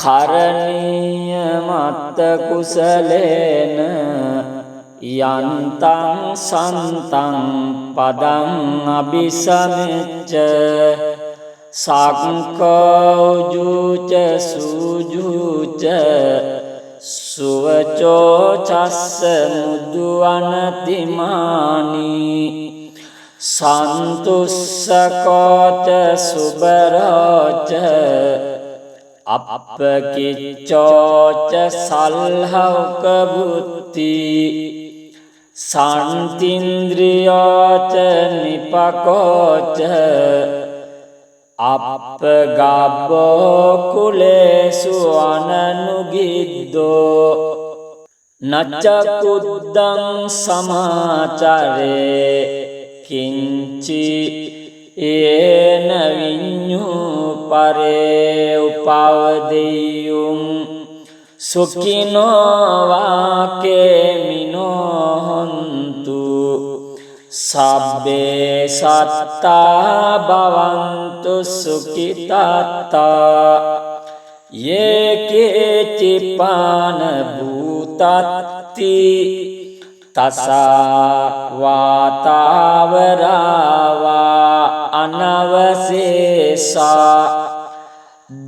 කරණීය මත්ත කුසලේන යන්තං සන්තං පදං අபிසමෙච්ච සක්කෝජුච සූජුච සුවචෝ චස්ස මුදුවනතිමානි සන්තුස්සකෝච සුබරෝච අප්පකිච්චෝච සල්හවක බුත්ති සන්තින්ද්‍රියෝච නිපකෝච අප්පගබ්බෝ කුලේසු අනනුගිද්දෝ නච්චකුද්දං සමාචරේ කිංචි ඒන විඤ්ඤු පරේ උපවදෙය්‍යුම් සුඛිනෝ වාකේමිනෝ හොන්තු සබ්බේ සත්තා භවන්තු සුඛිතාත්තා යේකේ චිපාන භූතත්ති තසා වාතාවරාවා අනවසේසා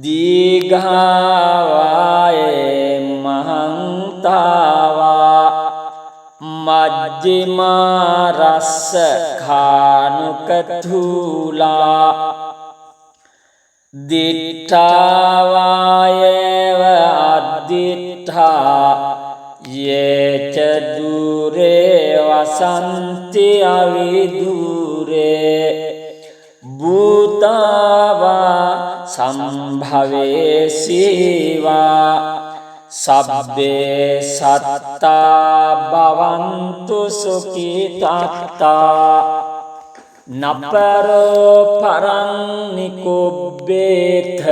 දීඝාවායේ මහන්තාවා මජ්ජිමා රස්ස khānukatthūlā දිට්ඨාවායේව අද්දිට්ඨා යේච දුරේ වසන්ති අවිදුරේ භූතාවා සම්භවේසීවා සබ්බේ සත්තා භවන්තු සුඛිතාත්තා නපරෝ පරං නිකුබ්බේත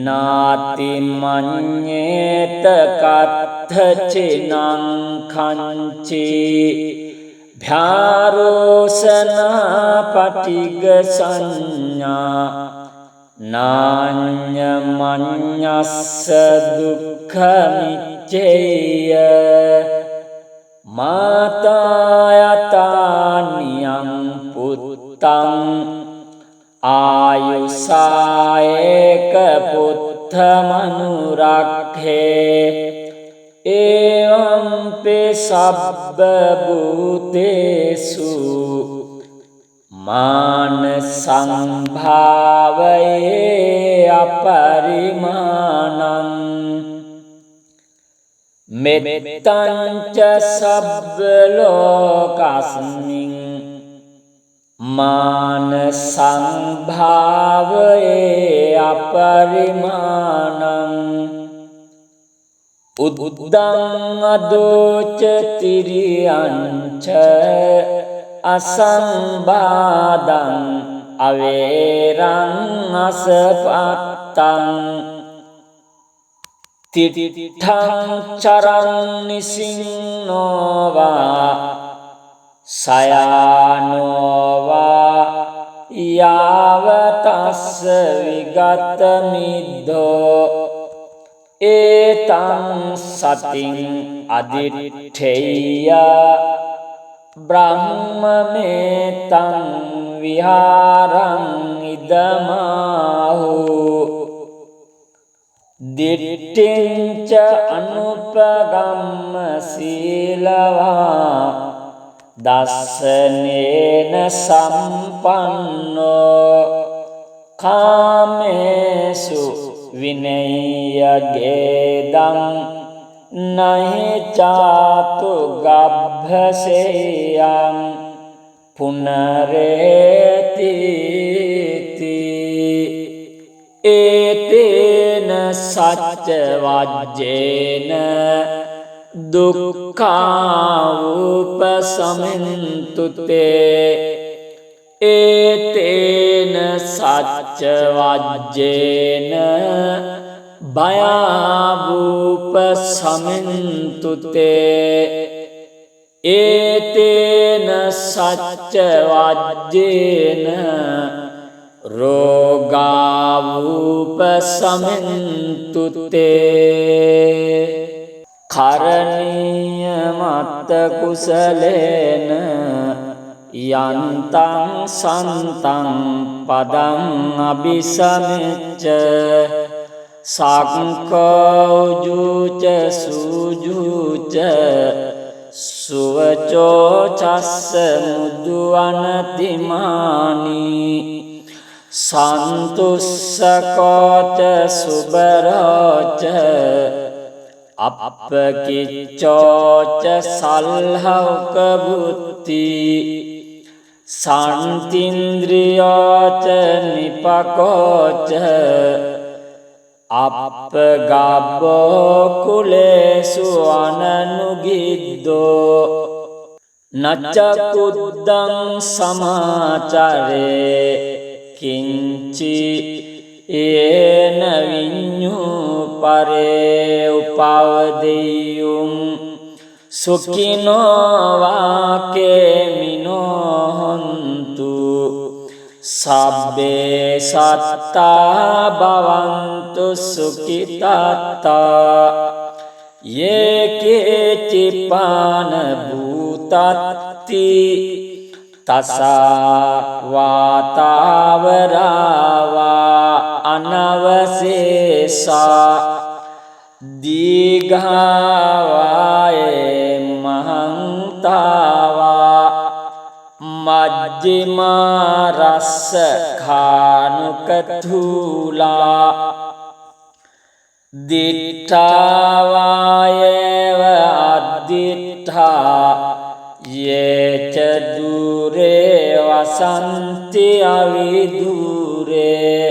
නාති මඤ්ඤේත කත්ථචිනං කංචි භාරෝසනා පටිග සංඥා නාඤ්ඤමඤ්ඤස්ස දුක්ඛමිච්ඡේය මාතායතානියං පුත්තං ආයුසායේක පුත්තමනුරක්ඛේ එවං පේ සබ්බ භූතේසු මාන සංභාවයේ අපරිමාණං මෙත්තං ච සබ්බ ලෝකස්මින් මාන සංභාවයේ අපරිමාණං උද්දං අදෝච තිරියංච අසංබාදං අවේරං අසපත්තං තිට්ඨං චරං නිසින්නෝවා සයානෝවා යාවතස්ස විගත මිද්දෝ ඒතං සතින් අදිඨේය බ්‍රහ්මමේතං විහාරං ඉදමාහු දිට්ඨිංච අනුපගම්ම සීලවා දස්සනේන සම්පන්නෝ කාමේසු විනය්‍යගේදං නහි චාතු ගබ්භසේයං පුනරේතිති ඒතේන සච්ච වජ්ජේන දුක්ඛාඋපසමින්තුතේ ඒතේන සච්ච වජ්ජේන භයාවූපසමින්තුතේ ඒතේන සච්ච වජ්ජේන රෝගාවූපසමින්තු තේ කරණීය මත්ත කුසලේන යන්තං සන්තං පදං අபிසමෙච්ච සක්කෝජුච සූජුච සුවචෝ චස්ස මුදුවනතිමානි සන්තුස්සකෝච සුබරෝච අප්පකිච්චෝච සල්හෞක බුත්ති සන්තින්ද්‍රියෝච නිපකෝච අප්පගබ්බෝ කුලේසු අනනුගිද්දෝ නච්චකුද්දං සමාචරේ කිංචි ඒන විඤ්ඤු පරේ උපවදෙය්‍යුම් සුඛිනෝ වාකේමිනෝ හොන්තු සබ්බේ සත්තා භවන්තු සුඛිතාත්තා යේකේ චිපාන භූතත්ති තසා වාතාවරවා අනවසේසා දීඝාවායේ මහන්තාවා මජ්ජිමා රස්ස khānukathūlā දිඨාවායේව අද්දිඨා යේච දුරේ වසන්ති අවිදුරේ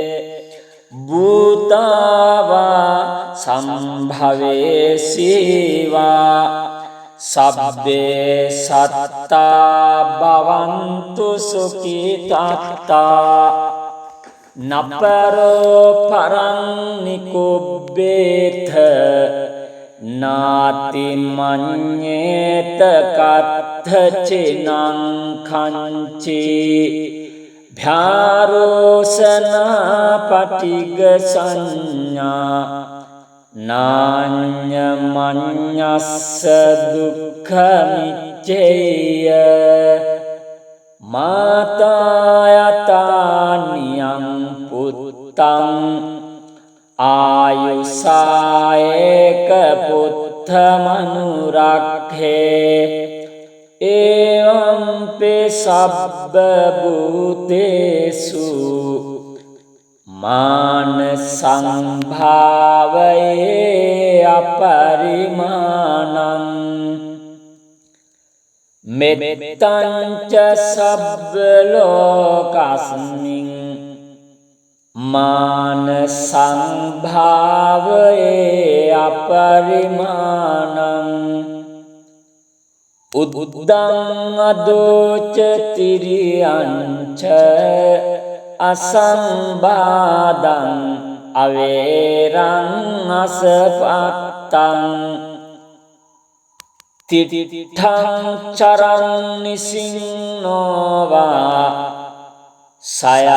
භූතාවා සම්භවේසීවා සබ්බේ සත්තා භවන්තු සුඛිතාත්තා නපරෝ පරං නිකුබ්බේත නාති මඤ්ඤේත කත්ථචිනං කංචි භාරෝසනා පටිග සංඥා නාඤ්ඤමඤ්ඤස්ස දුක්ඛමිච්ඡේය මාතායතානියං පුත්තං ආයුසායේක පුත්තමනුරක්ඛේ එවම්පි සබ්බ භූතේසු මාන සංභාවයේ අපරිමාණං මෙත්තං ච සබ්බ ලෝකස්මින් මාන සංභාවයේ අපරිමාණං උද්දං අදෝච තිරියංච අසංබාදං අවේරං අසපත්තං තිතිඨං චරං නිසින්නෝවා සයානෝවා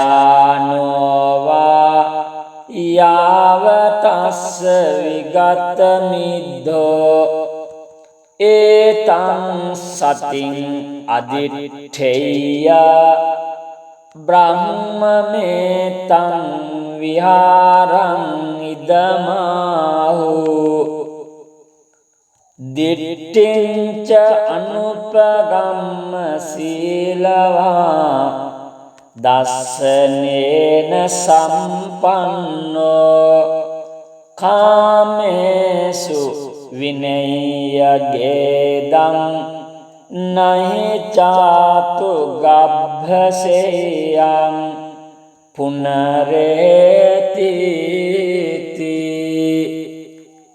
යාවතස්ස විගත මිද්ධෝ ඒතං සතින් අදිඨේය බ්‍රහ්මමේතං විහාරං ඉදමාහු දිට්ඨිංච අනුපගම්ම සීලවා දස්සනේන සම්පන්නෝ කාමේසු විනය්‍යගේදං නහි චාතු ගබ්භසේයං පුනරේති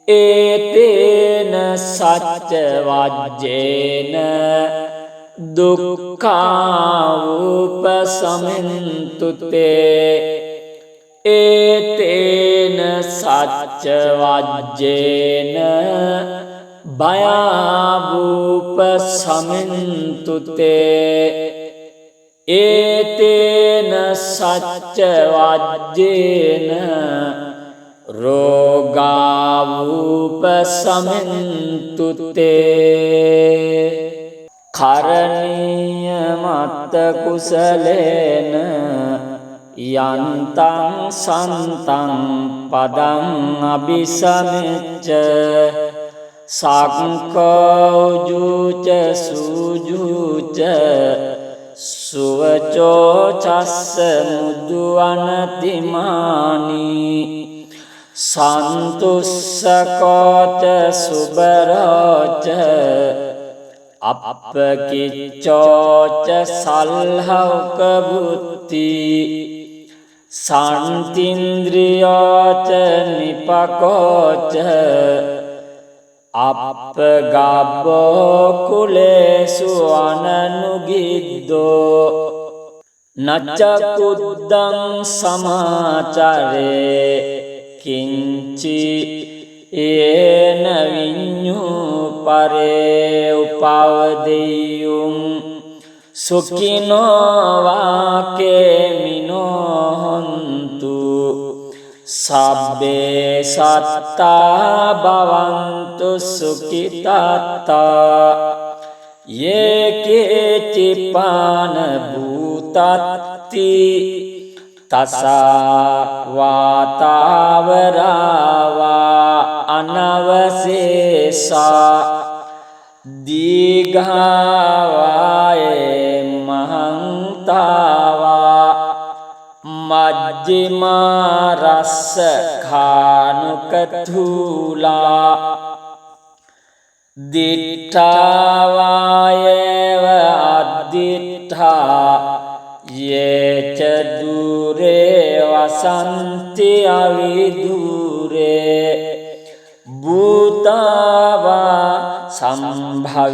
ඒතේන සච්ච වජ්ජේන දුක්ඛාවුපසමින්තු තේ ඒතේන සච්ච වජ්ජේන භයාවුපසමින්තු තේ ඒතේන සච්ච වජ්ජේන රෝගාවූපසමෙන්තුතේ කරණීය මත්ත කුසලේන යන්තං සන්තං පදං අபிසමෙච්ච සක්කෝජුච සූජුච සුවචෝ චස්ස මුදුවනතිමානි සන්තුස්සකෝච සුබරෝච අප්පකිච්චෝච සල්හවක බුත්ති සන්තින්ද්‍රියෝච නිපකෝච අප්පගබ්බෝ කුලේසු අනනුගිද්දෝ නච්චකුද්දං සමාචරේ කිංචි ඒන විඤ්ඤූ පරේ උපවදෙය්‍යුම් සුඛිනෝ වාකේමිනෝ හොන්තු සබ්බේ සත්තා භවන්තු සුඛිතාත්තා යේකේ චිපාන භූතත්ති තසා වාතාවරවා අනවසේසා දීඝාවායේ මහන්තාවා මජ්ජිමා රස්ස khānukatthūlā දිට්ඨාවායේව අද්දිට්ඨා යේච දුරේ වසන්ති අවිදුරේ භූතාවා සම්භවේසීවා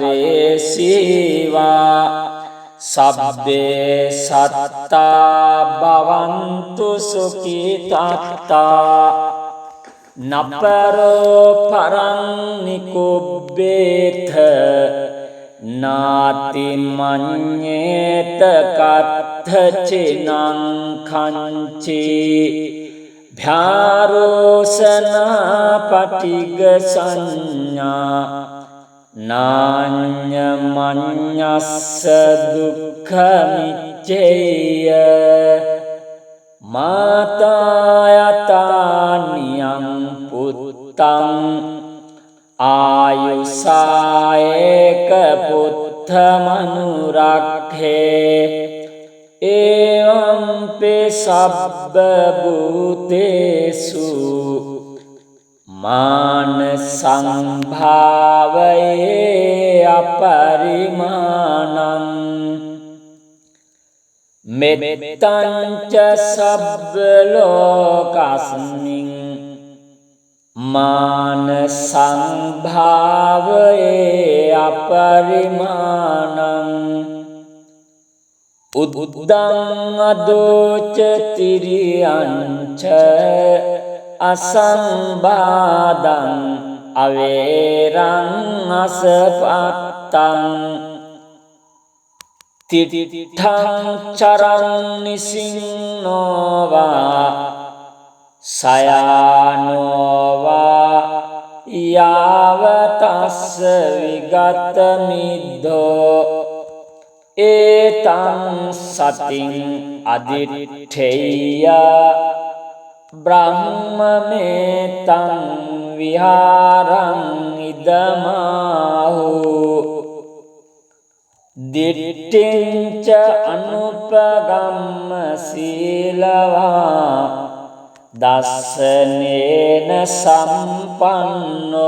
සබ්බේ සත්තා භවන්තු සුඛිතාත්තා නපරෝ පරං නිකුබ්බේත නාති මඤ්ඤේත කත්ථචිනං කංචි භාරෝසනා පටිග සංඥා නාඤ්ඤමඤ්ඤස්ස දුක්ඛමිච්ඡේය මාතායතානියං පුත්තං ආයුසායක පුත්තමනුරක්ඛේ එවං සබ්බ භූතේසු මාන සංභාවයේ අපරිමාණං මෙත්තං ච සබ්බ ලෝකස්මින් මාන සංභාවයේ අපරිමාණං උද්දං අදෝච තිරියංච අසංබාදං අවේරං අසපත්තං තිට්ඨං චරං නිසින්නෝවා සයානෝවා යාවතස්ස විගත මිද්දෝ ඒතං සතින් අදිට්ඨේය බ්‍රහ්මමේතං විහාරං ඉදමාහු දිට්ඨිංච අනුපගම්ම සීලවා දස්සනේන සම්පන්නෝ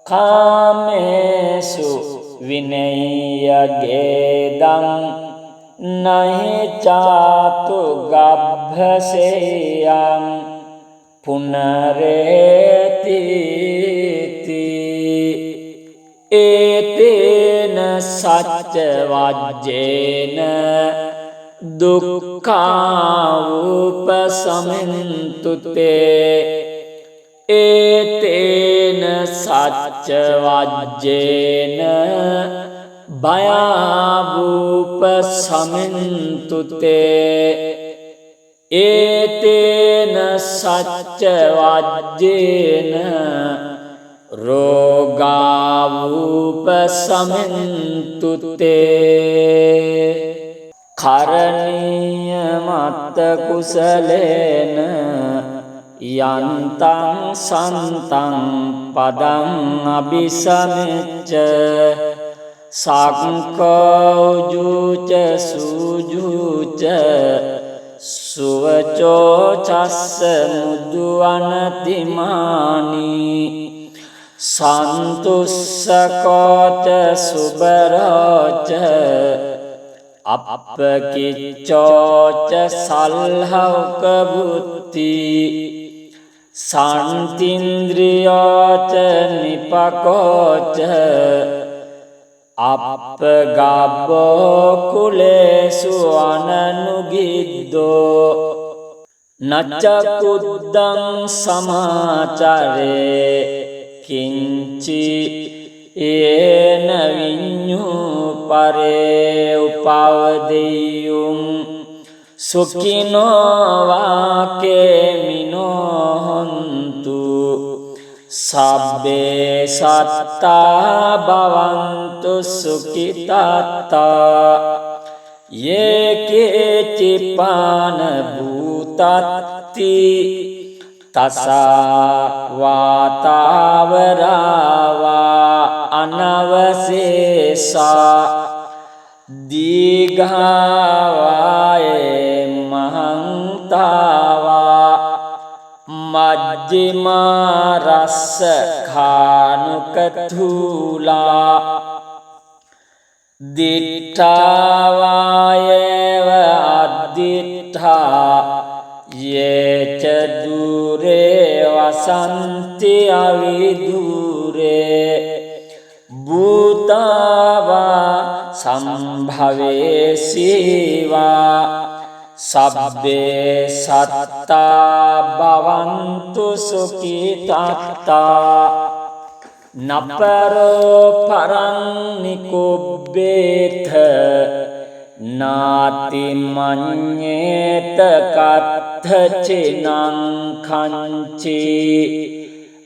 කාමේසු විනය්‍යගේදං නහි චාතු ගබ්භසේයං පුනරේති ඒතේන සච්ච වජ්ජේන දුක්ඛාවුපසමෙන්තුතේ ඒතේන සච්ච වජ්ජේන භයාවූපසමින්තු තේ ඒතේන සච්ච වජ්ජේන රෝගාවූපසමින්තු තේ කරණීය මත්ත කුසලේන යන්තං සන්තං පදං අபிසමෙච්ච සක්කෝජුච සූජුච සුවචෝ චස්ස මුදුවනතිමානි සන්තුස්සකෝච සුබරෝච අප්පකිච්චෝච සල්හෞක බුත්ති සන්තින්ද්‍රියෝච නිපකෝච අප්පගබ්බෝ කුලේසු අනනුගිද්දෝ නච්චකුද්දං සමාචරේ කිංචි ඒන විඤ්ඤූ පරේ උපවදෙය්‍යුම් සුඛිනෝ වාකේමිනෝ හොන්තු සබ්බේ සත්තා භවන්තු සුඛිතාත්තා යේකේ චිපාන භූතත්ති තසා වාතාවරාවා අනවසේසා දීඝාවායේ මහන්තාවා මජ්ජිමා රස්ස khānukatthūlā දිට්ඨාවායේව අද්දිට්ඨා යේච දුරේ වසන්ති අවිදුරේ භූතාවා සම්භවේසීවා සබ්බේ සත්තා භවන්තු සුඛිතාත්තා නපරෝ පරං නිකුබ්බේත නාති මඤ්ඤේත කත්ථචිනං කංචි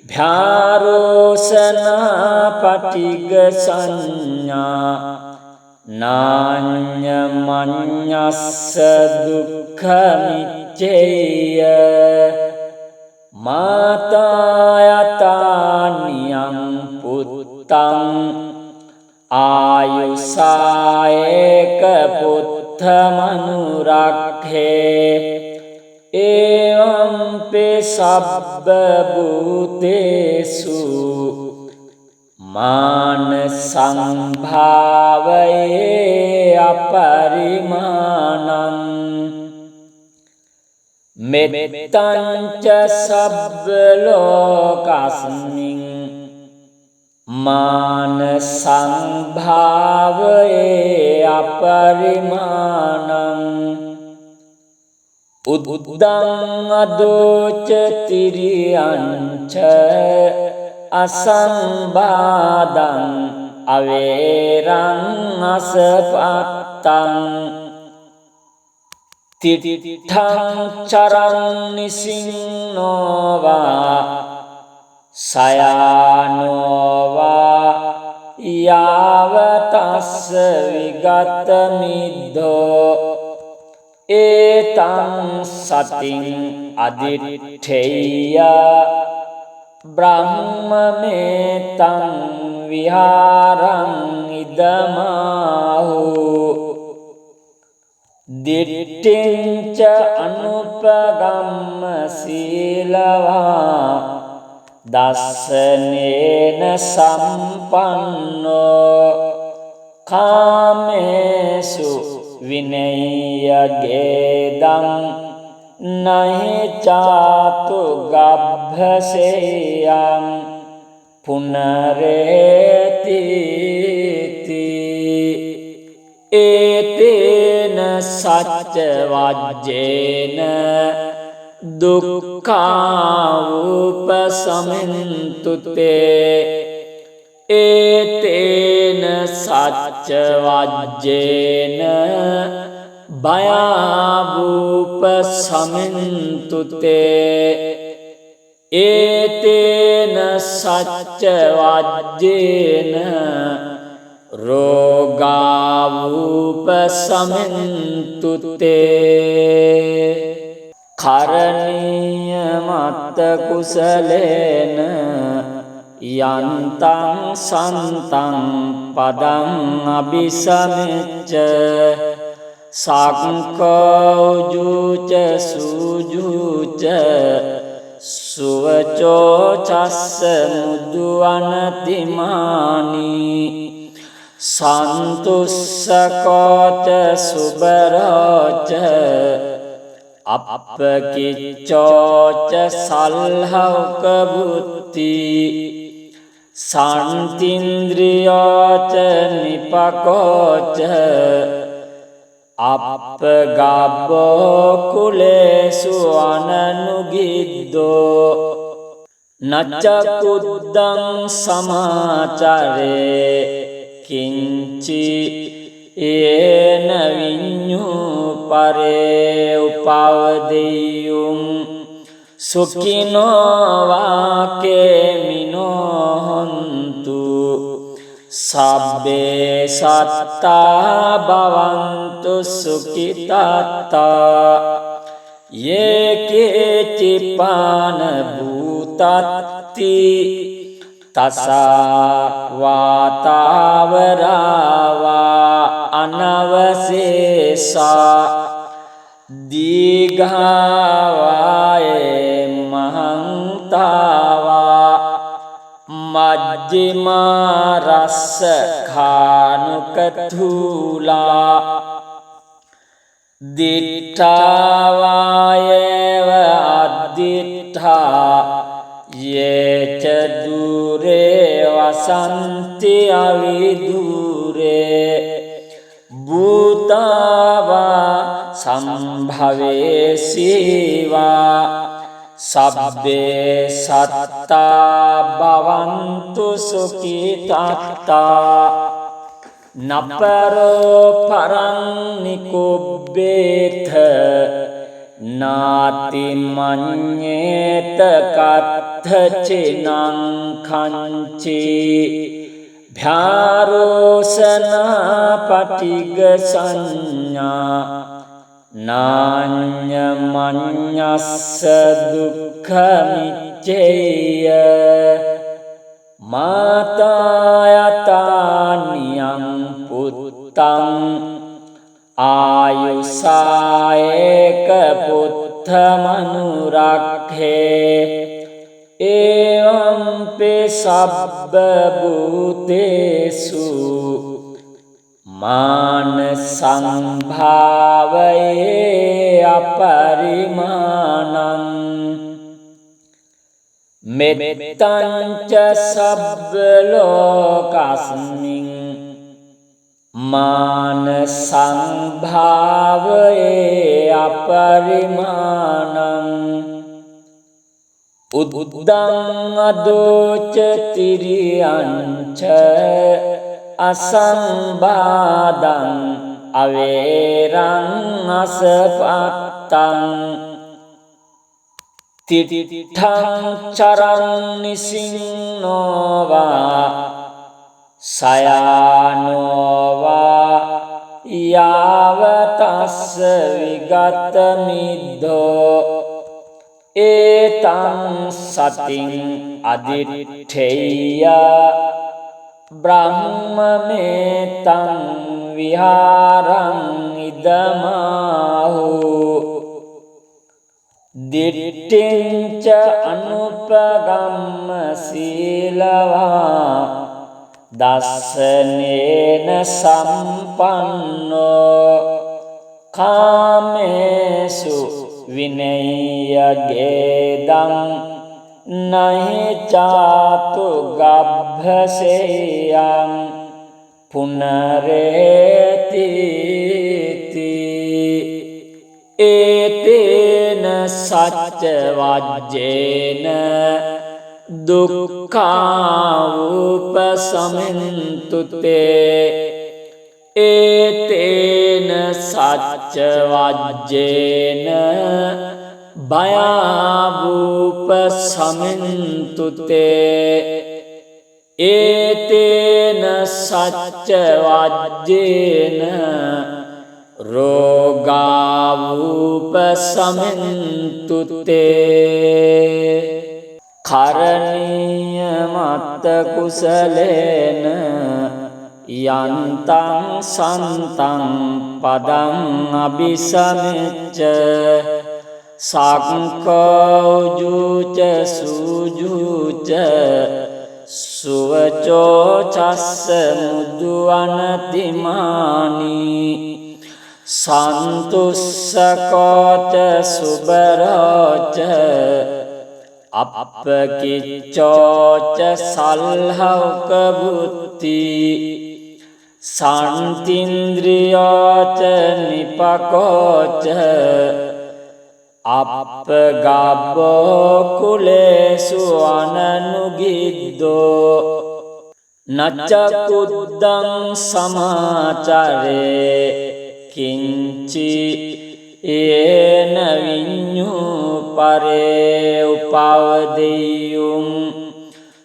භාරෝසනා පටිග සංඥා නාඤ්ඤමඤ්ඤස්ස දුක්ඛමිච්ඡේය මාතායතානියං පුත්තං ආයුසායේක පුත්තමනුරක්ඛේ එවං පේ සබ්බ භූතේසු මාන සංභාවයේ අපරිමාණං මෙත්තං ච සබ්බ ලෝකස්මින් මාන සංභාවයේ අපරිමාණං උද්දං අදෝච තිරියංච අසංබාදං අවේරං අසපත්තං තිට්ඨං චරං නිසින්නෝවා සයානෝවා යාවතස්ස විගත මිද්දෝ ඒතං සතින් අදිට්ඨේය බ්‍රහ්මමේතං විහාරං ඉදමාහු දිට්ඨිංච අනුපගම්ම සීලවා දස්සනේන සම්පන්නෝ කාමේසු විනය්‍යගේදං නහි චාතු ගබ්භසේයං පුනරේති ඒතේන සච්ච වජ්ජේන දුක්ඛාවුපසමින්තු තේ ඒතේන සච්ච වජ්ජේන භයාවූප සමින්තුතේ ඒතේන සච්ච වජ්ජේන රෝගාවූප සමින්තුතේ කරණීය මත්ත කුසලේන යන්තං සන්තං පදං අபிසමෙච්ච සක්කෝජුච සූජුච සුවචෝ චස්ස මුදුවනතිමානි සන්තුස්සකෝච සුබරෝච අප්පකිච්චෝච සල්හෞක බුත්ති සන්තින්ද්‍රියෝච නිපකෝච අප්පගබ්බෝ කුලේසු අනනුගිද්දෝ නච්චකුද්දං සමාචරේ කිංචි ඒන විඤ්ඤු පරේ උපවදෙය්‍යුම් සුඛිනෝ වාකේමිනෝ හොන්තු සබ්බේ සත්තා භවන්තු සුඛිතාත්තා යේකේචිපාන භූතත්ති තසා වාතාවරාවා අනවසේසා දීඝාවායේ මහන්තාවා මජ්ජිමා රස්ස khānukatthūlā දිට්ඨාවායේව අද්දිට්ඨා යේච දුරේ වසන්ති අවිදුරේ භූතාවා සම්භවේසීවා සබ්බේ සත්තා භවන්තු සුඛිතාත්තා නපරෝ පරං නිකුබ්බේත නාති මඤ්ඤේත කත්ථචිනං කංචි භාරෝසනා පටිග සංඥා නාඤ්ඤමඤ්ඤස්ස දුක්ඛමිච්ඡේය මාතායතානියං පුත්තං ආයුසායේක පුත්තමනුරක්ඛේ එවම්පි සබ්බ භූතේසු මාන සංභාවයේ අපරිමාණං මෙත්තං ච සබ්බ ලෝකස්මින් මාන සංභාවයේ අපරිමාණං උද්දං අදෝච තිරියංච අසංබාදං අවේරං අසපත්තං තිට්ඨං චරං නිසින්නෝවා සයානෝවා යාවතස්ස විගත මිද්ධෝ ඒතං සතින් අදිට්ඨේය බ්‍රහ්මමේතං විහාරං ඉදමාහු දිට්ඨිංච අනුපගම්ම සීලවා දස්සනේන සම්පන්නෝ කාමේසු විනය්‍යගේදං නහි චාතු ගබ්භසේයං පුනරේති ඒතේන සච්ච වජ්ජේන දුක්ඛාවුපසමින්තු තේ ඒතේන සච්ච වජ්ජේන භයාවුපසමින්තු තේ ඒතේන සච්ච වජ්ජේන රෝගාවුපසමින්තු තේ කරණීය මත්ත කුසලේන යන්තං සන්තං පදං අபிසමෙච්ච සක්කෝජුච සූජුච සුවචෝ චස්ස මුදුවනතිමානි සන්තුස්සකෝච සුබරෝච අප්පකිච්චෝච සල්හවක බුත්ති සන්තින්ද්‍රියෝච නිපකෝච අප්පගබ්බෝ කුලේසු අනනුගිද්දෝ නච්චකුද්දං සමාචරේ කිංචි ඒන විඤ්ඤු පරේ උපවදෙය්‍යුම්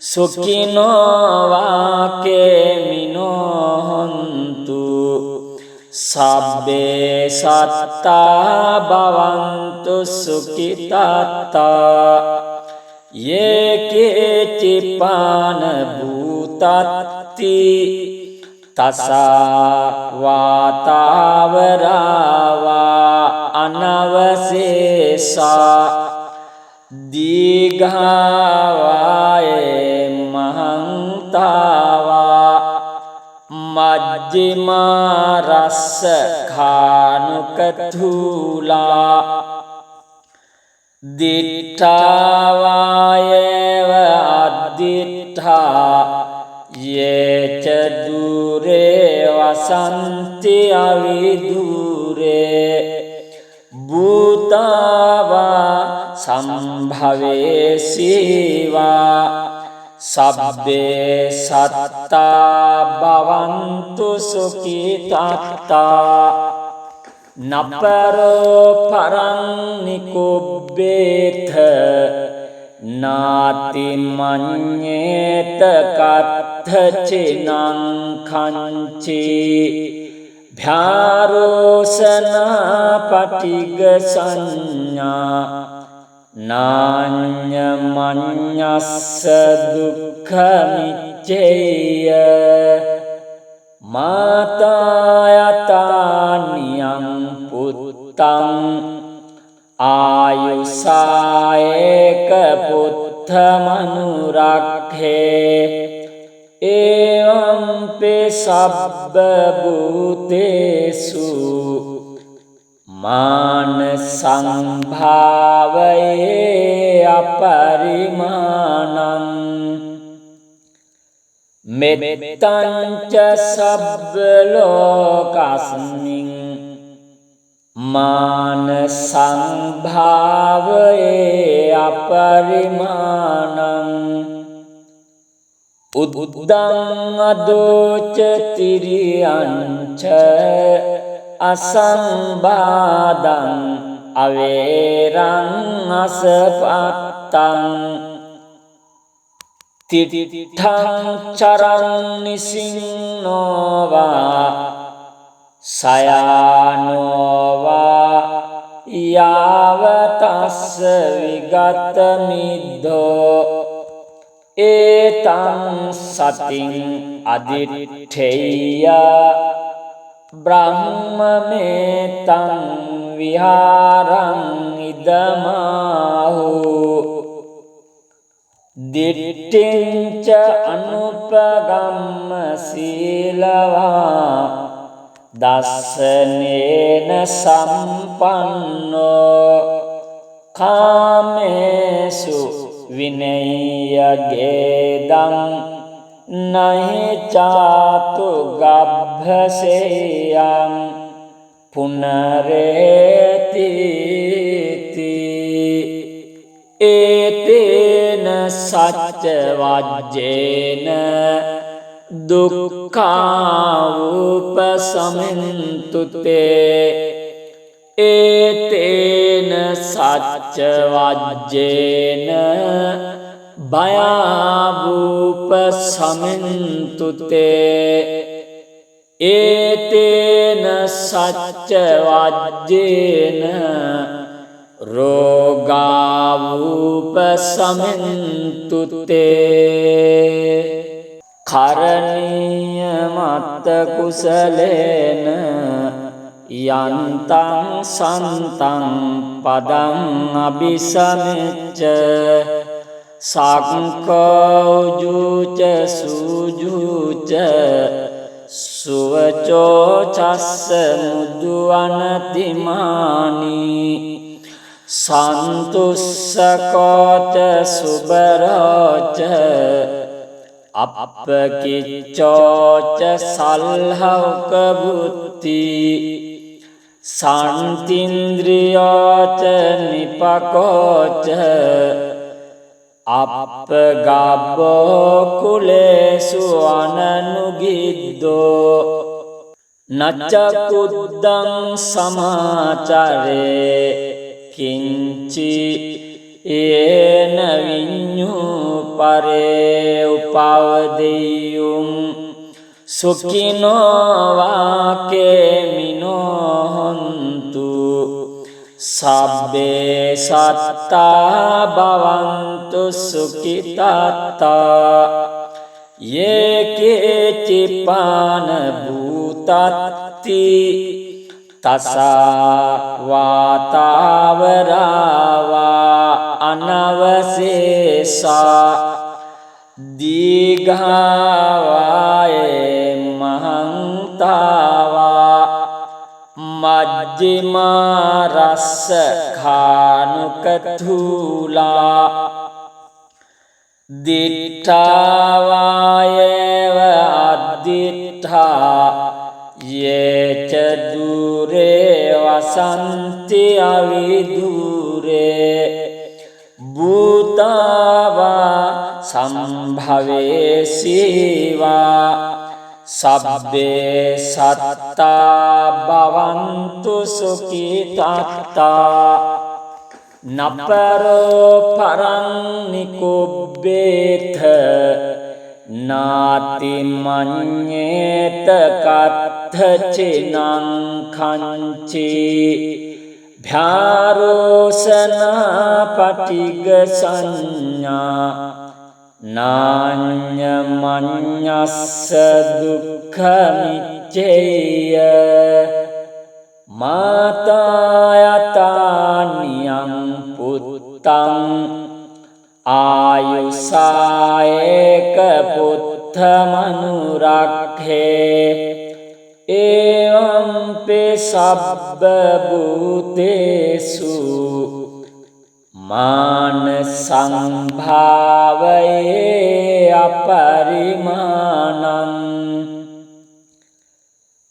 සුඛිනෝ වාකේමිනෝ හොන්තු සබ්බේ සත්තා භවන්තු සුඛිතාත්තා යේකේ චිපාන භූතත්ති තසා වාතාවරවා අනවසේසා දීඝාවායේ මහන්තාවා මජ්ජිමා රස්ස khānukatthūlā දිට්ඨාවායේව අද්දිට්ඨා යේච දුරේ වසන්ති අවිදුරේ භූතාවා සම්භවේසීවා සබ්බේ සත්තා භවන්තු සුඛිතාත්තා නපරෝ පරං නිකුබ්බේත නාති මඤ්ඤේත කත්ථචිනං කංචි භාරෝසනා පටිග සංඥා නාඤ්ඤමඤ්ඤස්ස දුක්ඛ මිච්ඡේය මාතායතානියං පුත්තං ආයුසායේක පුත්ත මනුරක්ඛේ එවං සබ්බ භූතේසු මාන සංභාවයේ අපරිමාණං මෙත්තං ච සබ්බ ලෝකස්මින් මාන සංභාවයේ අපරිමාණං උද්දං අදෝච තිරියංච අසංබාදං අවේරං අසපත්තං තිට්ඨං චරං නිසින්නෝවා සයානෝවා යාවතස්ස විගත මිද්දෝ ඒතං සතින් අදිට්ඨේය බ්‍රහ්මමේතං විහාරං ඉදමාහු දිට්ඨිංච අනුපගම්ම සීලවා දස්සනේන සම්පන්නෝ කාමේසු විනය්‍යගේදං නහි චාතු ගබ්භසේයං පුනරේති ඒතේන सच्च वाज्येन दुःखावुपशमन्तु ते एतेन सच्च वाज्येन भयावुपशमन्तु ते एतेन सच्च वाज्येन रोगावुपशमन्तु ते කරණීයමත්ත කුසලේන යන්තං සන්තං පදං අபிසමෙච්ච සක්කෝජුච සූජුච සුවචෝ චස්ස මුදුවනතිමානි සන්තුස්සකෝච සුබරෝච අප්පකිච්චෝච සල්හවක බුත්ති සන්තින්ද්‍රියෝච නිපකෝච අප්පගබ්බෝ කුලේසු අනනුගිද්දෝ නච්චකුද්දං සමාචරේ කිංචි ඒන විඤ්ඤු පරේ උපවදෙය්‍යුම් සුඛිනෝ වාකේමිනෝ හොන්තු සබ්බේ සත්තා භවන්තු සුඛිතාත්තා යේකේ චිපාන භූතත්ති තසා වාතාවරාවා අනවශේෂා දීඝාවායේ මහන්තාවා මජ්ජිමා රස්ස khānukatthūlā දිට්ඨාවායේව අද්දිට්ඨා යේච දුරේ වසන්ති අවිදුරේ භූතාවා සම්භවේසීවා සබ්බේ සත්තා භවන්තු සුඛිතාත්තා නපරෝ පරං නිකුබ්බේත නාති මඤ්ඤේත කත්ථචිනං කංචි භාරෝසනා පටිග සංඥා නාඤ්ඤමඤ්ඤස්ස දුක්ඛමිච්ඡේය මාතායතානියං පුත්තං ආයුසායේක පුත්තමනුරක්ඛේ එවං සබ්බ භූතේසු මාන සංභාවයේ අපරිමාණං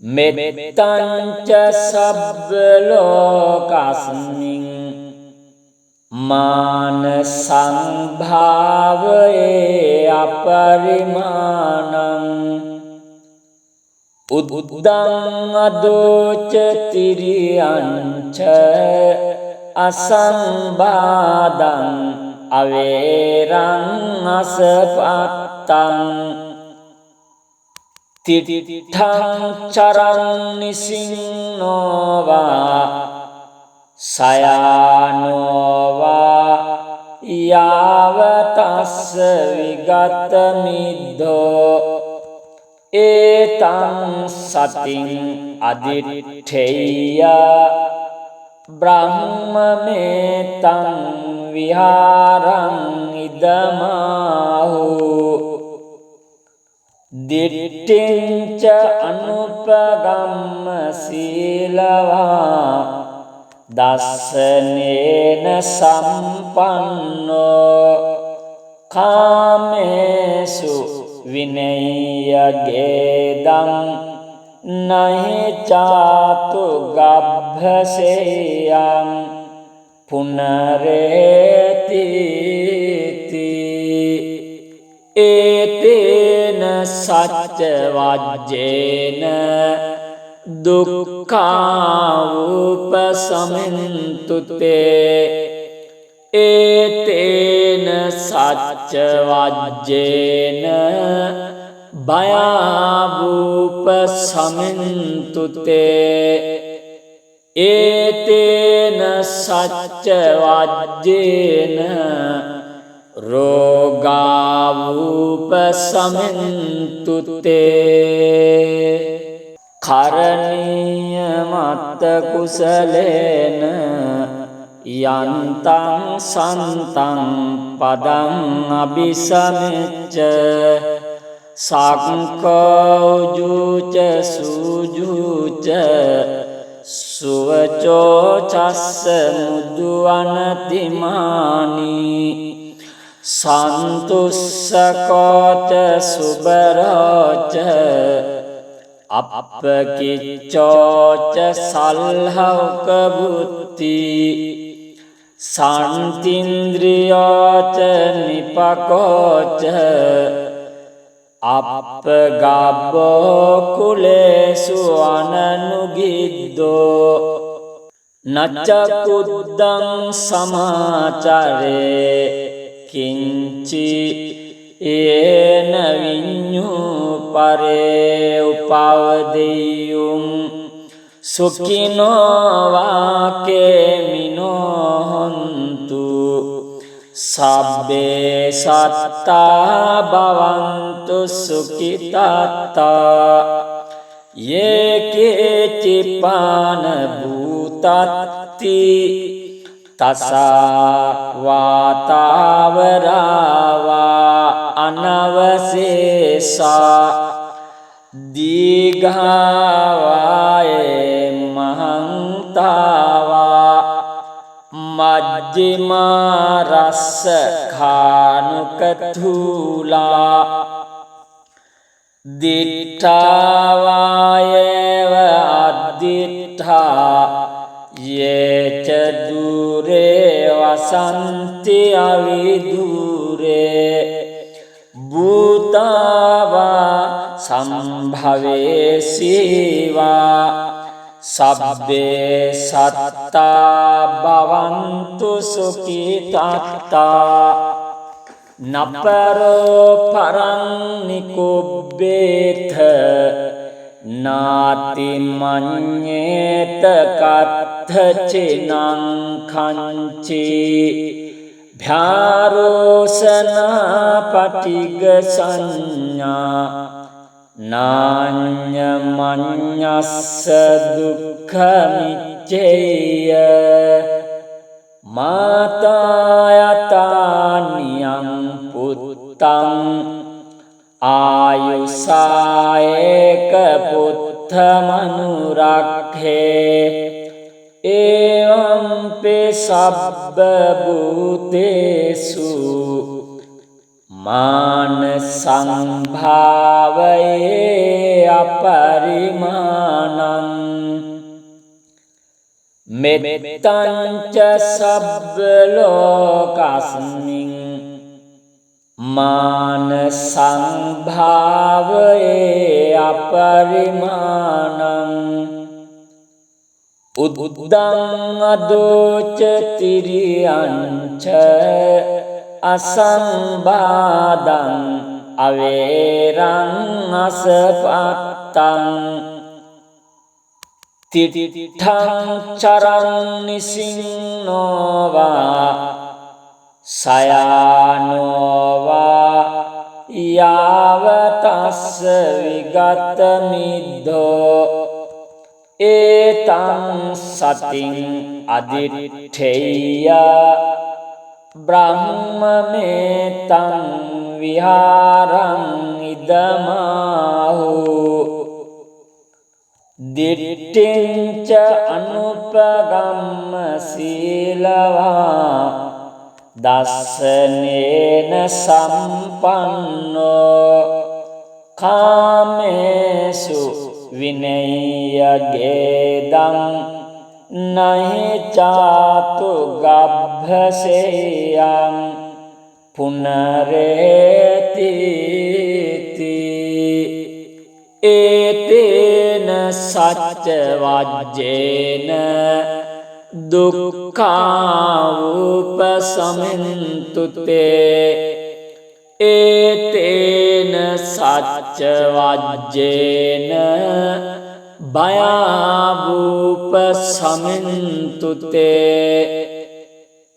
මෙත්තං ච සබ්බ ලෝකස්මින් මාන සංභාවයේ අපරිමාණං උද්දං අදෝච තිරියංච අසංබාදං අවේරං අසපත්තං තිට්ඨං චරං නිසින්නෝවා සයානෝවා යාවතස්ස විගත මිද්දෝ ඒතං සතින් අදිට්ඨේය බ්‍රහ්මමේතං විහාරං ඉදමාහු දිට්ඨිංච අනුපගම්ම සීලවා දස්සනේන සම්පන්නෝ කාමේසු විනය්‍යගේදං නහි චාතු ගබ්භසේයං පුනරේති ඒතේන සච්ච වජ්ජේන දුක්ඛාවුපසමින්තුතේ ඒතේන සච්ච වජ්ජේන භයාවුපසමින්තුතේ ඒතේන සච්ච වජ්ජේන රෝගාවුපසමින්තුතේ කරණීය මත්ත කුසලේන යන්තං සන්තං පදං අபிසමෙච්ච සක්කෝජුච සූජුච සුවචෝ චස්ස මුදුවනතිමානි සන්තුස්සකෝච සුබරෝච අප්පකිච්චෝච සල්හෞක බුත්ති සන්තින්ද්‍රියෝච නිපකෝච අප්පගබ්බෝ කුලේසු අනනුගිද්දෝ නච්චකුද්දං සමාචරේ කිංචි ඒන විඤ්ඤු පරේ උපවදෙය්‍යුම් සුඛිනෝ වාකේමිනෝ හොන්තු සබ්බේ සත්තා භවන්තු සුඛිතාත්තා යේකේ චිපාන භූතත්ති තසා වාතාවරාවා අනවසේසා දීඝාවායේ මහන්තාවා මජ්ජිමා රස්ස khānukathūlā දිඨාවායේව අද්දිඨා යේච දුරේ වසන්ති අවිදුරේ භූතාවා සම්භවේසීවා සබ්බේ සත්තා භවන්තු සුඛිතාත්තා නපරෝ පරං නිකුබ්බේත නාති මඤ්ඤේත කත්ථචිනං කංචි භාරෝසනා පටිග සංඥා නාඤ්ඤමඤ්ඤස්ස දුක්ඛමිච්ඡේය මාතායතානියං පුත්තං ආයුසායේක පුත්තමනුරක්ඛේ එවම්පි සබ්බ භූතේසු මාන සංභාවයේ අපරිමාණං මෙත්තං ච සබ්බ ලෝකස්මින් මාන සංභාවයේ අපරිමාණං උද්දං අදෝච තිරියංච අසංබාදං අවේරං අසපත්තං තිටිඨං චරං නිසින්නෝවා සයානෝවා යාවතස්ස විගත මිද්ධෝ ඒතං සතින් අදිඨේය බ්‍රහ්මමේතං විහාරං ඉදමාහු දිට්ඨිංච අනුපගම්ම සීලවා දස්සනේන සම්පන්නෝ කාමේසු විනය්‍යගේදං නහි චාතු ගබ්භසේයං පුනරේති සච්ච වජ්ජේන දුක්ඛාවුපසමින්තුතේ ඒතේන සච්ච වජ්ජේන භයාවුපසමින්තුතේ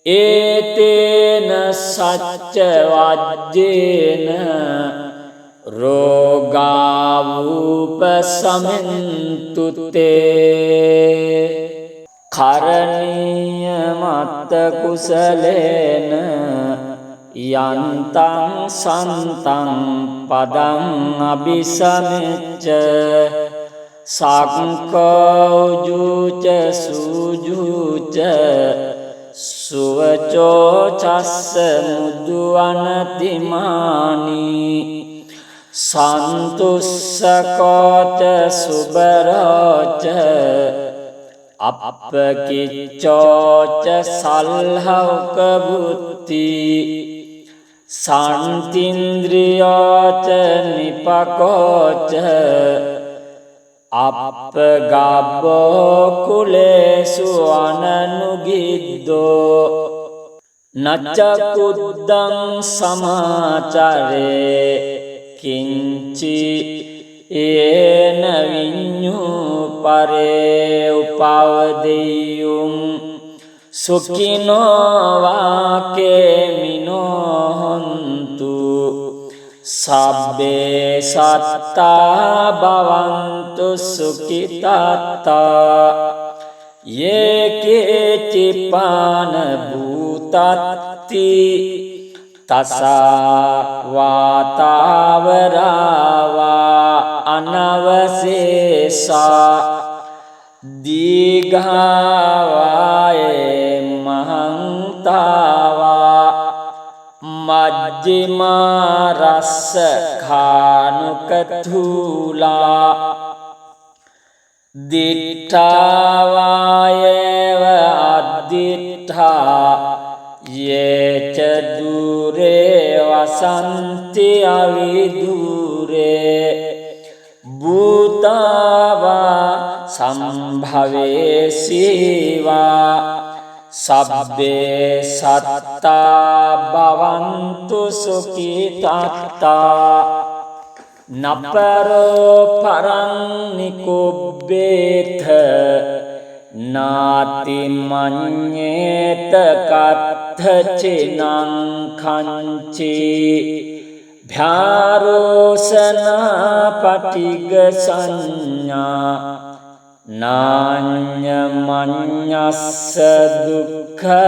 ඒතේන සච්ච වජ්ජේන රෝගාවුපසමින්තුතේ කරණීය මත්ත කුසලේන යන්තං සන්තං පදං අபிසමෙච්ච සක්කෝජුච සූජුච සුවචෝ චස්ස මුදුවනතිමානි සන්තුස්සකෝච සුබරෝච අප්පකිච්චෝච සල්හවක බුත්ති සන්තින්ද්‍රියෝච නිපකෝච අප්පගබ්බෝ කුලේසු අනනුගිද්දෝ නච්චකුද්දං සමාචරේ කිංචි ඒන විඤ්ඤූ පරේ උපවදෙය්‍යුම් සුඛිනෝ වාකේමිනෝ හොන්තු සබ්බේ සත්තා භවන්තු සුඛිතාත්තා යේකේ චිපාන භූතත්ති තසා වාතාවරාවා අනවසේසා දීඝාවායේ මහන්තාවා මජ්ජිමා රස්ස khānukatthūlā දිට්ඨාවායේව අද්දිට්ඨා යේච දුරේ වසන්ති අවිදුරේ භූතාවා සම්භවේසීවා සබ්බේ සත්තා භවන්තු සුඛිතාත්තා නපරෝ පරං නිකුබ්බේත නාති මඤ්ඤේත කත්ථචිනං කංචි භාරෝසනා පටිග සංඥා නාඤ්ඤමඤ්ඤස්ස දුක්ඛමිච්ඡේය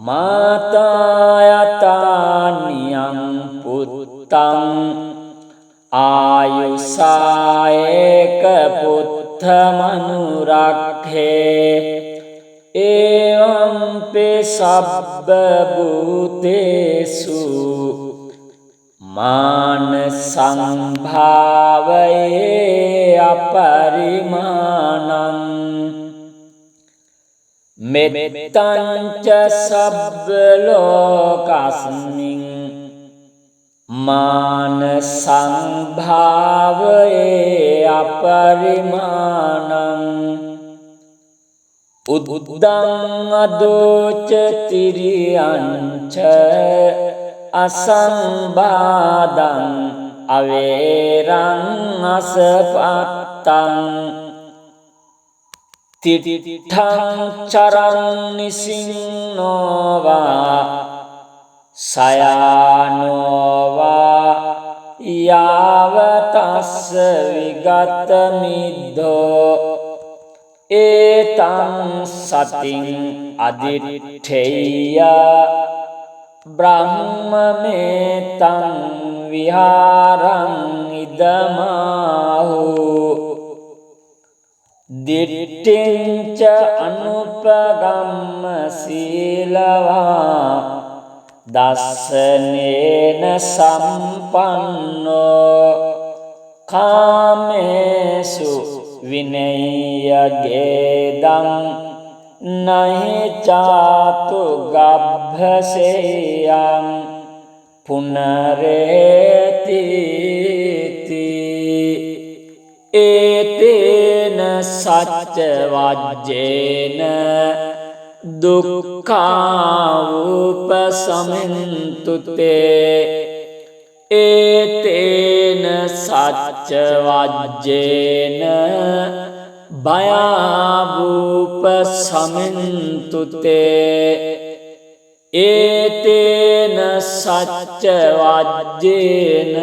මාතායතානියං පුත්තං ආයුසායේක පුත්තමනුරක්ඛේ එවං සබ්බ භූතේසු මාන සංභාවයේ අපරිමාණං මෙත්තං ච සබ්බ ලෝකස්මින් මාන සංභාවයේ අපරිමාණං උද්දං අදෝච තිරියංච අසංබාදං අවේරං අසපත්තං තිට්ඨං චරං නිසින්නෝවා සයානෝවා යාවතස්ස විගත මිද්දෝ ඒතං සතින් අදිට්ඨේය බ්‍රහ්මමේතං විහාරං ඉදමාහු දිට්ඨිංච අනුපගම්ම සීලවා දස්සනේන සම්පන්නෝ කාමේසු විනය්‍යගේදං නහි චාතු ගබ්භසේයං පුනරේතිති ඒතේන සච්ච වජ්ජේන දුක්ඛාඋපසමින්තුතේ ඒතේන සච්ච වජ්ජේන භයාවූපසමින්තුතේ ඒතේන සච්ච වජ්ජේන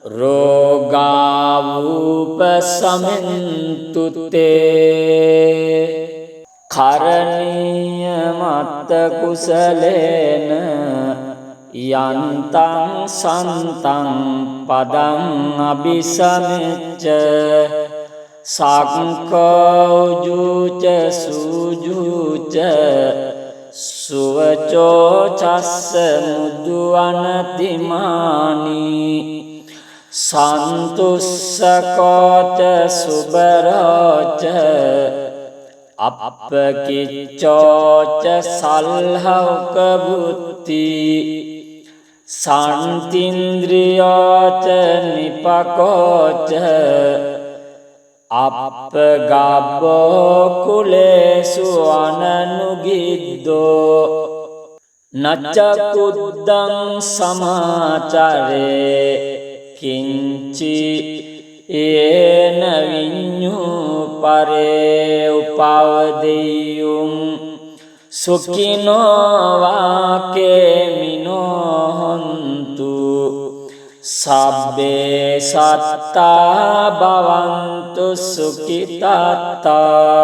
රෝගාවූපසමින්තුතේ කරණීය මත්ත කුසලේන යන්තං සන්තං පදං අபிසමෙච්ච සක්කෝජුච සූජුච සුවචෝ චස්ස මුදුවනතිමානි සන්තුස්සකෝච සුබරෝච අප්පකිච්චෝච සල්හෞක බුත්ති සන්තින්ද්‍රියෝච නිපකෝච අප්පගබ්බෝ කුලේසු අනනුගිද්දෝ නච්චකුද්දං සමාචරේ කිංචි ඒන විඤ්ඤූ පරේ උපවදෙය්‍යුම් සුඛිනෝ වාකේමිනෝ හොන්තු සබ්බේ සත්තා භවන්තු සුඛිතාත්තා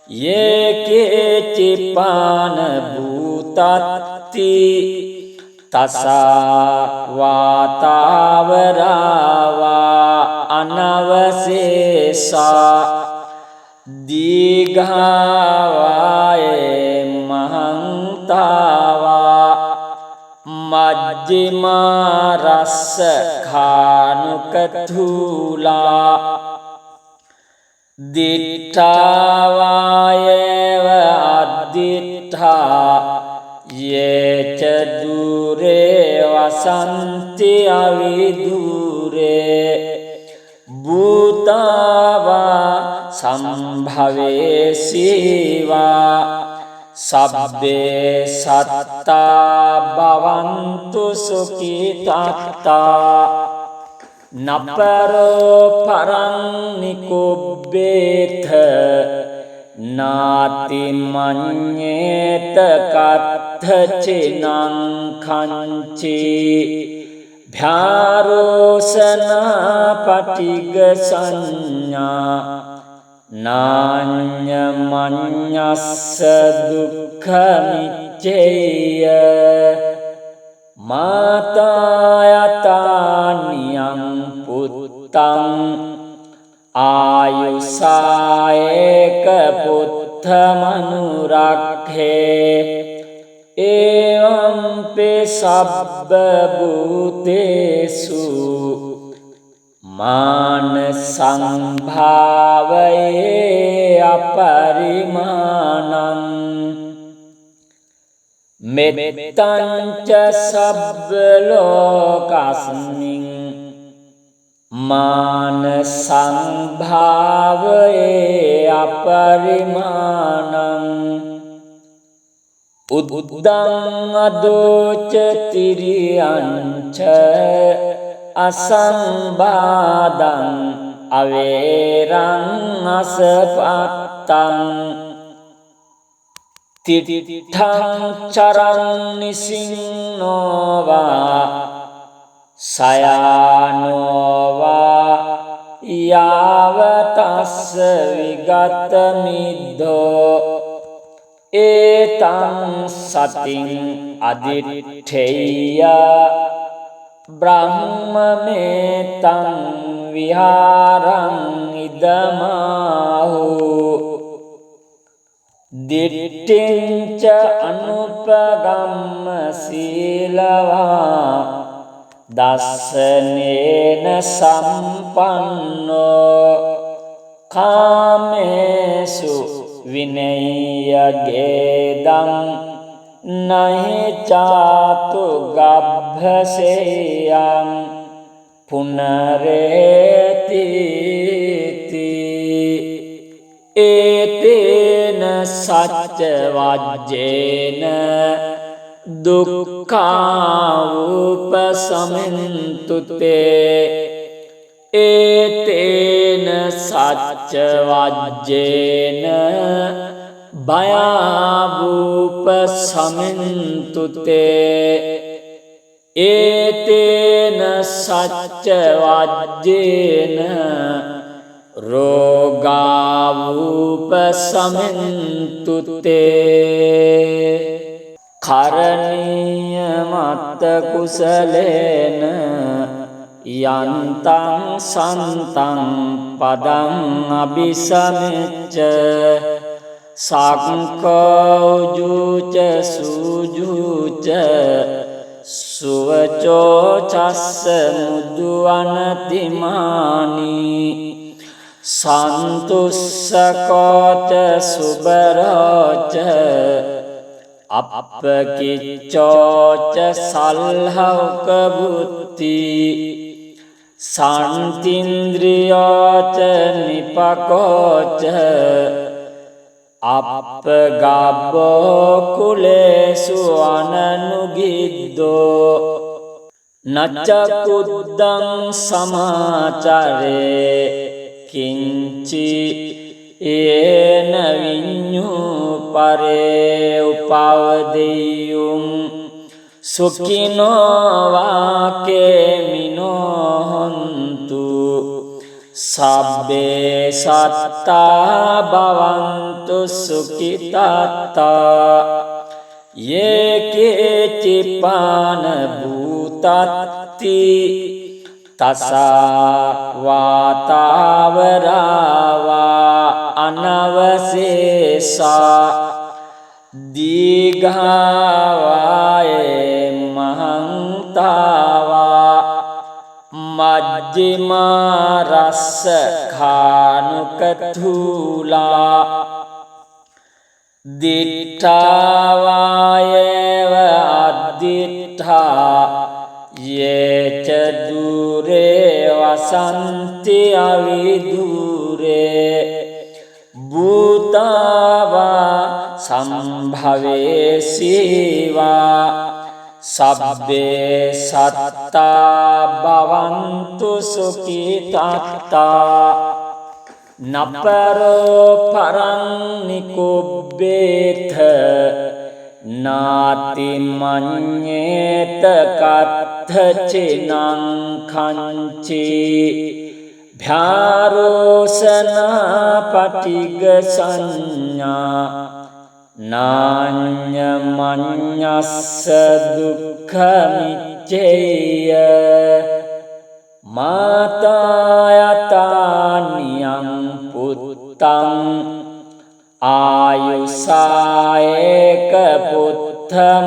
යේකේ චිපාන භූතත්ති තසා වාතාවරාවා අනවසේසා දීඝාවායේ මහන්තාවා මජ්ජිමා රස්ස khānukatthūlā දිට්ඨාවායේව අද්දිට්ඨා යේච දුරේ වසන්ති අවිදුරේ භූතාවා සම්භවේසීවා සබ්බේ සත්තා භවන්තු සුඛිතාත්තා නපරෝ පරං නිකුබ්බේත නාති මඤ්ඤේත කත්ථචිනං කංචි භාරෝසනා පටිග සංඥා නාඤ්ඤමඤ්ඤස්ස දුක්ඛමිච්ඡේය මාතායතානියං පුත්තං ආයුසායේක පුත්තමනුරක්ඛේ එවං පේ සබ්බ භූතේසු මාන සංභාවයේ අපරිමාණං මෙත්තං ච සබ්බ ලෝකස්මින් මාන සංභාවයේ අපරිමාණං උද්දං අදෝච තිරියංච අසංබාදං අවේරං අසපත්තං තිටිඨං චරං නිසින්නෝවා සයානෝවා යාවතස්ස විගත මිද්දෝ ඒතං සතින් අදිඨේය බ්‍රහ්මමේතං විහාරං ඉදමාහු දිට්ඨිංච අනුපගම්ම සීලවා දස්සනේන සම්පන්නෝ කාමේසු විනය්‍ය ගේදං नहि चातु गभ्भसेयं पुनरेतीति एतेन सच्च वज्जेन दुःखावुपशमन्तु ते एतेन सच्च वज्जेन भयावुपशमन्तु ते एतेन सच्च वज्जेन रोगावुपशमन्तु ते කරණීයමත්ත කුසලේන යන්තං සන්තං පදං අபிසමෙච්ච සක්ඛෝජුච සූජුච සුවචෝ චස්ස මුදුවනතිමානි සන්තුස්සකෝච සුබරෝච අප්පකිච්චෝච සල්හෞක බුත්ති සන්තින්ද්‍රියෝච නිපකෝච අප්පගබ්බෝ කුලේසු අනනුගිද්දෝ නච්චකුද්දං සමාචරේ කිංචි ඒන විඤ්ඤු පරේ උපවදෙය්‍යුම් සුඛිනෝ වාකේමිනෝ හොන්තු සබ්බේ සත්තා භවන්තු සුඛිතාත්තා යේකේ චිපාන භූතත්ති තසා වාතාවරාවා අනවසේසා දීඝාවායේ මහන්තාවා මජ්ජිමා රස්ස khānukatthūlā දිට්ඨාවායේව අද්දිට්ඨා යේච දුරේ වසන්ති අවිදුරේ භූතාවා සම්භවේසීවා සබ්බේ සත්තා භවන්තු සුඛිතාත්තා නපරෝ පරං නිකුබ්බේත නාති මඤ්ඤේත කත්ථචිනං කංචි භාරෝසනා පටිග සංඥා නාඤ්ඤමඤ්ඤස්ස දුක්ඛමිච්ඡේය මාතායතානියං පුත්තං ආයුසායේක පුත්තමනුරක්ඛේ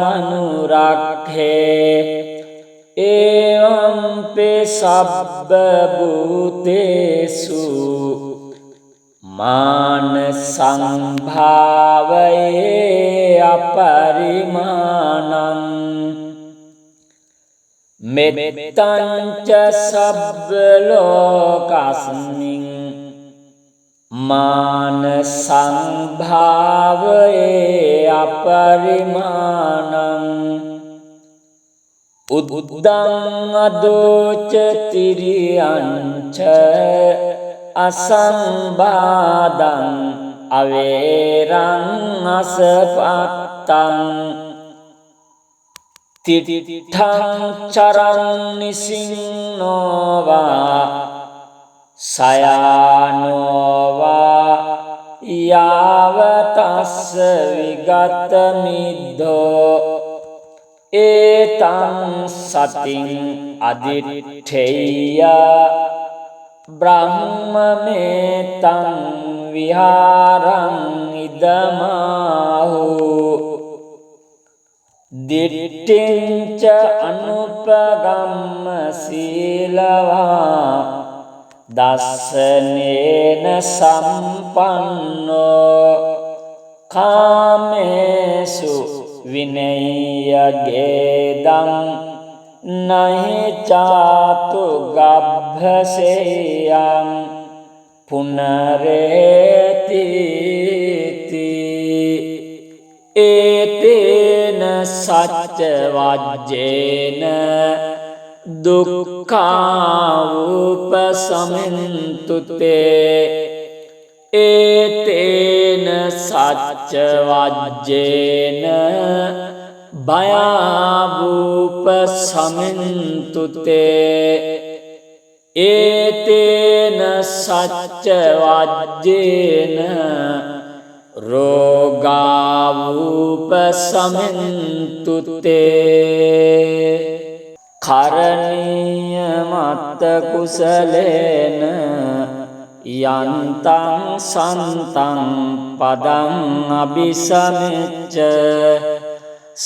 එවම්පි සබ්බ භූතේසු මාන සංභාවයේ අපරිමාණං මෙත්තං ච සබ්බ ලෝකස්මින් මාන සංභාවයේ අපරිමාණං උද්දං අදෝච තිරියංච අසංබාදං අවේරං අසපත්තං තිට්ඨං චරං නිසින්නෝවා සයානෝවා යාවතස්ස විගත මිද්ධෝ ඒතං සතින් අදිට්ඨේය බ්‍රහ්මමේතං විහාරං ඉදමාහු දිට්ඨිංච අනුපගම්ම සීලවා දස්සනේන සම්පන්නෝ කාමේසු විනය්‍යගේදං නහි චාතු ගබ්භසේයං පුනරේති ඒතේන සච්ච වජ්ජේන දුක්ඛාවුපසමින්තු තේ ඒතේන සච්ච වජ්ජේන භයාවුපසමින්තු තේ ඒතේන සච්ච වජ්ජේන රෝගාවුපසමින්තු තේ කරණීය මත්ත කුසලේන යන්තං සන්තං පදං අபிසමෙච්ච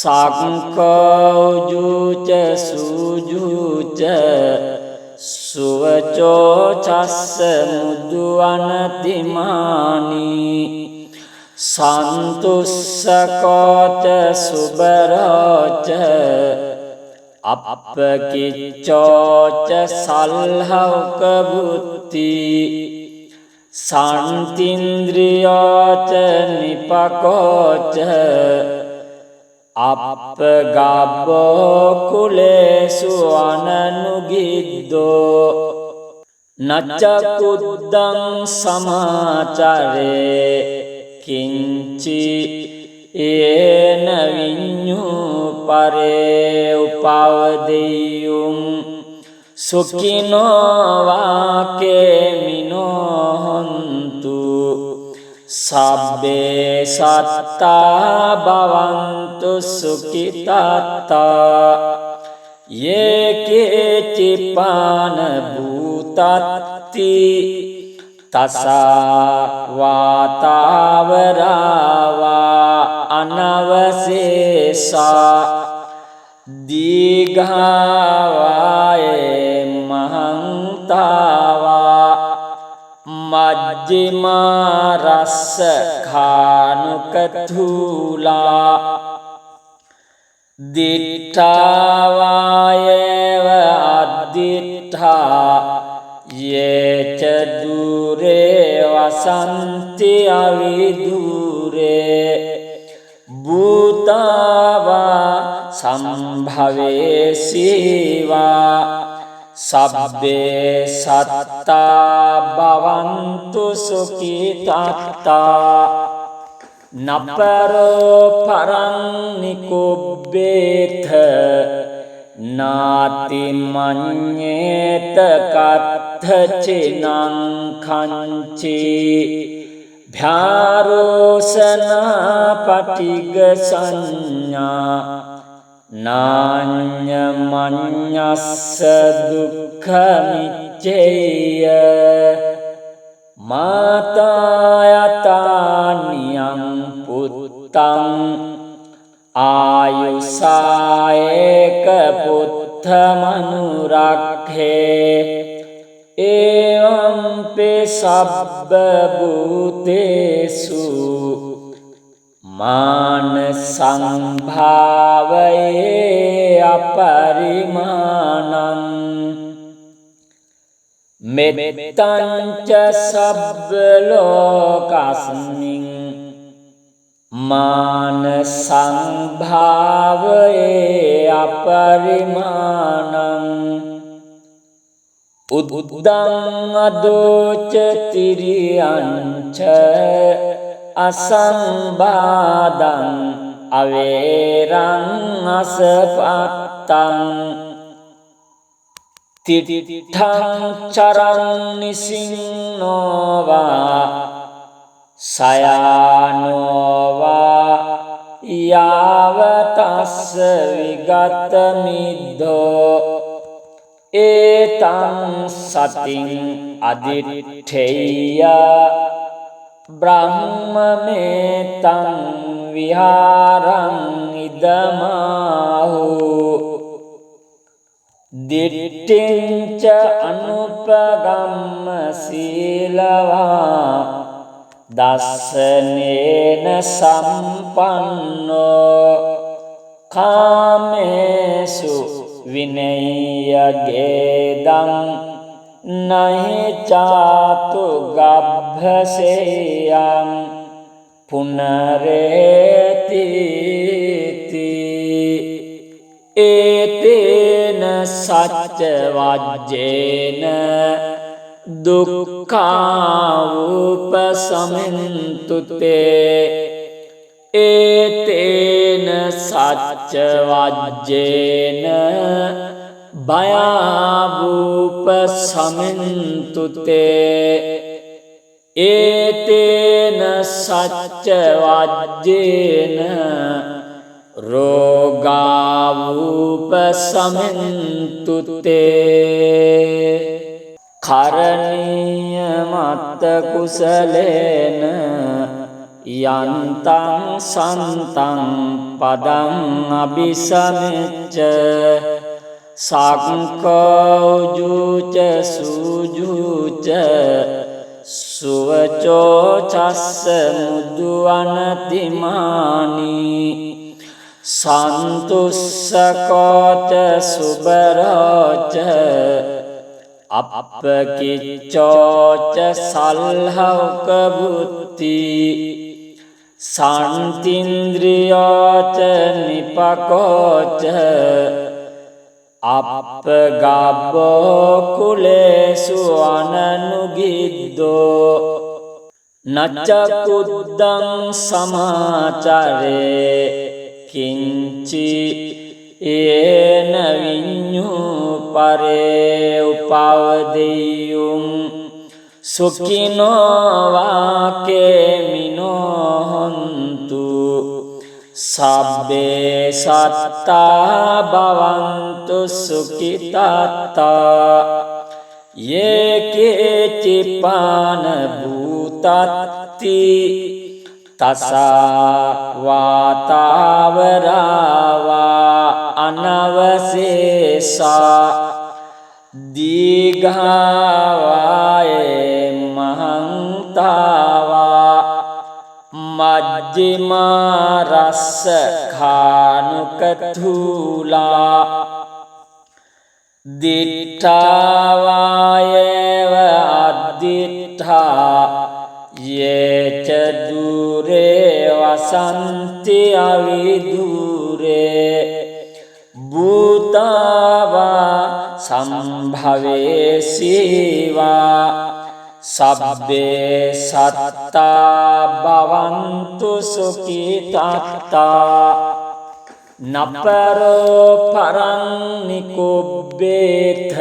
සක්කෝජුච සූජුච සුවචෝ චස්ස මුදුවනතිමානි සන්තුස්සකෝච සුබරෝච අප්පකිච්චෝච සල්හවක බුත්ති සන්තින්ද්‍රියෝච නිපකෝච අප්පගබ්බෝ කුලේසු අනනුගිද්දෝ නච්චකුද්දං සමාචරේ කිංචි ඒන විඤ්ඤූ පරේ උපවදෙය්‍යුම් සුඛිනෝ වාකේමිනෝ හොන්තු සබ්බේ සත්තා භවන්තු සුඛිතාත්තා යේකේ චිපාන භූතත්ති තසා වාතාවරාවා අනවසේසා දීඝාවායේ මහන්තාවා මජ්ජිමා රස්ස khānukatthūlā දිට්ඨාවායේව අද්දිට්ඨා යේච දුරේ වසන්ති අවිදුරේ භූතාවා සම්භවේසීවා සබ්බේ සත්තා භවන්තු සුඛිතාත්තා නපරෝ පරං නිකුබ්බේත නාති මඤ්ඤේත කත්ථචිනං කංචි භාරෝසනා පටිග සංඥා නාඤ්ඤමඤ්ඤස්ස දුක්ඛ මිච්ඡේය මාතායතානියං පුත්තං ආයුසායක පුත්ත මනුරක්ඛේ එවං සබ්බ භූතේසු මාන සංභාවයේ අපරිමාණං මෙත්තං ච සබ්බ ලෝකස්මින් මාන සංභාවයේ අපරිමාණං උද්දං අදෝච තිරියංච අසංබාදං අවේරං අසපත්තං තිට්ඨං චරං නිසින්නෝවා සයානෝවා යාවතස්ස විගත මිද්දෝ ඒතං සතින් අදිට්ඨේය බ්‍රහ්මමේතං විහාරං ඉදමාහු දිට්ඨිංච අනුපගම්ම සීලවා දස්සනේන සම්පන්නෝ කාමේසු විනය්‍යගේදං නහි චාතු ගබ්භසේයං පුනරේති ඒතේන සච්ච වජ්ජේන දුක්ඛාඋපසමින්තුතේ ඒතේන සච්ච වජ්ජේන භයාවූපසමින්තුතේ ඒතේන සච්ච වජ්ජේන රෝගාවූපසමින්තුතේ කරණීය මත්ත කුසලේන යන්තං සන්තං පදං අபிසමෙච්ච සක්කෝජුච සූජුච සුවචෝ චස්ස මුදුවනතිමානි සන්තුස්සකෝච සුබරෝච අප්පකිච්චෝච සල්හෞක බුත්ති සන්තින්ද්‍රියෝච නිපකෝච අප්පගබ්බෝ කුලේසු අනනුගිද්දෝ නච්චකුද්දං සමාචරේ කිංචි ඒන විඤ්ඤූ පරේ උපවදෙය්‍යුම් සුඛිනෝ වාකේමිනෝ හොන්තු සබ්බේ සත්තා භවන්තු සුඛිතාත්තා යේකේ චිපාන භූතත්ති තසා වාතාවරාවා අනවසේසා දීඝාවායේ මහන්තාවා මජ්ජිමා රස්ස khānukatthūlā දිට්ඨාවායේව අද්දිට්ඨා යේච දුරේ වසන්ති අවිදුරේ භූතාවා සම්භවේසීවා සබ්බේ සත්තා භවන්තු සුඛිතාත්තා නපරෝ පරං නිකුබ්බේත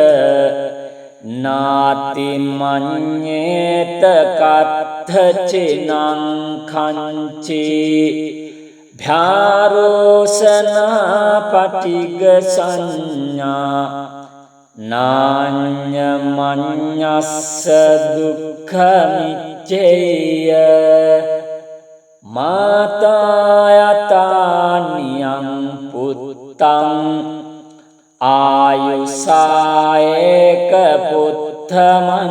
නාති මඤ්ඤේත කත්ථචිනං කංචි භාරෝසනා පටිග සංඥා නාඤ්ඤමඤ්ඤස්ස දුක්ඛමිච්ඡේය මාතායතානියං පුත්තං ආයුසායේක පුත්තමනුරක්ඛේ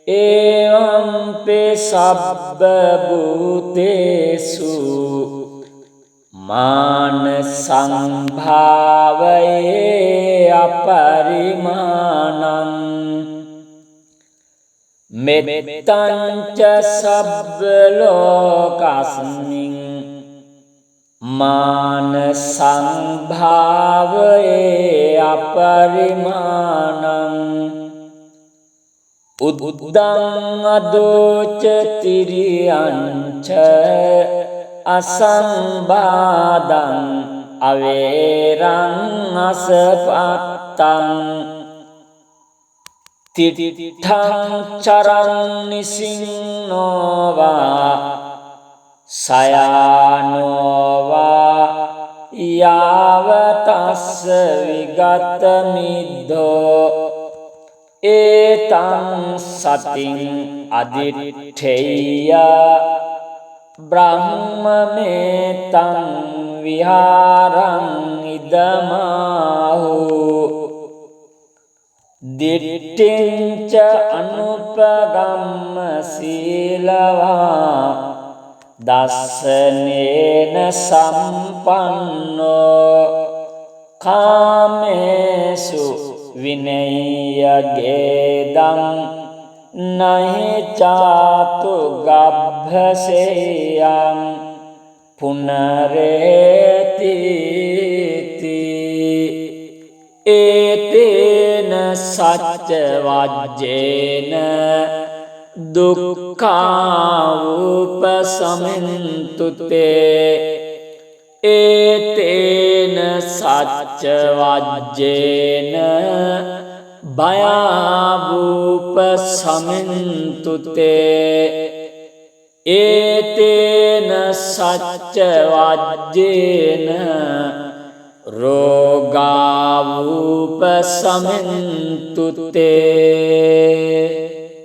එවං පේ සබ්බ භූතේසු මාන සංභාවයේ අපරිමාණං මෙත්තං ච සබ්බ ලෝකස්මින් මාන සංභාවයේ අපරිමාණං උද්දං අදෝච තිරියංච අසංබාදං අවේරං අසපත්තං තිට්ඨං චරං නිසින්නෝවා සයානෝවා යාවතස්ස විගත මිද්දෝ ඒතං සතින් අදිට්ඨේය බ්‍රහ්මමේතං විහාරං ඉදමාහු දිට්ඨිංච අනුපගම්ම සීලවා දස්සනේන සම්පන්නෝ කාමේසු විනය්‍යගේදං නහි චාතු ගබ්භසේයං පුනරේතිති ඒතේන සච්ච වජ්ජේන දුක්ඛාවුපසමින්තුතේ ඒතේන සච්ච වජ්ජේන භයාවුපසමින්තුතේ ඒතේන සච්ච වජ්ජේන රෝගාවුපසමින්තුතේ